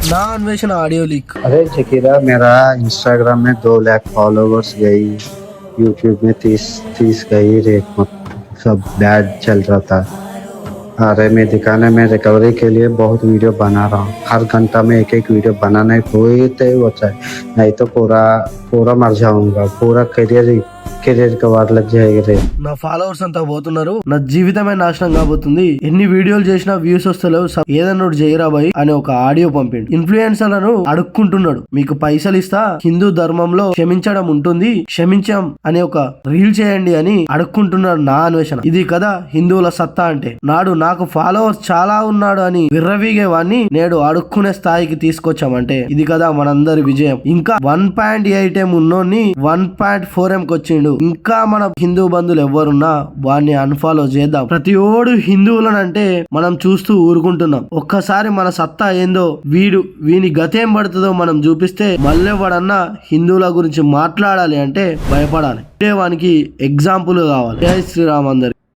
ना अन्वेषण audio leak. अरे जकीरा, मेरा इंस्टाग्राम में 2 लाख फॉलोवर्स गई, यूट्यूब में 30 गई, रेट सब बैड चल रहा था। अरे मैं दिखाने में रिकवरी के लिए बहुत वीडियो बना रहा हूँ। हर घंटा में एक वीडियो बनाने कोई तो होता है, नहीं तो पूरा मर जाऊंगा। पूरा కెరీర్ కి వార్ లగ్ జాయేగా రే। నా ఫాలోవర్స్ అంతా పోతున్నారు, నా జీవితమే నాశనం కాబోతుంది, ఎన్ని వీడియోలు చేసినా వ్యూస్ వస్తలేవు, ఏదన్నా ఒకటి చేయరా బాయ్ అని ఒక ఆడియో పంపిండు. ఇన్ఫ్లుయెన్సర్లను అడుక్కుంటున్నాడు, మీకు పైసలు ఇస్తా, హిందూ ధర్మంలో క్షమించడం ఉంటుంది, క్షమించాం అని ఒక రీల్ చేయండి అని అడుక్కుంటున్నాడు నా అన్వేషణ. ఇది కదా హిందువుల సత్తా అంటే. నాడు నాకు ఫాలోవర్స్ చాలా ఉన్నాడు అని విర్రవీగే వాడిని నేడు అడుక్కునే స్థాయికి తీసుకొచ్చామంటే ఇది కదా మనందరి విజయం. ఇంకా 1.8M ఉన్నోని 1.4M వచ్చిండు. ఇంకా మన హిందూ బంధువులు ఎవరున్నా వాడిని అన్ఫాలో చేద్దాం. ప్రతి ఓడు హిందువులనంటే మనం చూస్తూ ఊరుకుంటున్నాం. ఒక్కసారి మన సత్తా ఏందో, వీని గతేం పడుతుందో మనం చూపిస్తే మళ్ళీ వాడన్నా హిందువుల గురించి మాట్లాడాలి అంటే భయపడాలి. వానికి ఎగ్జాంపుల్ కావాలి. జై శ్రీరామ్ అందరికి.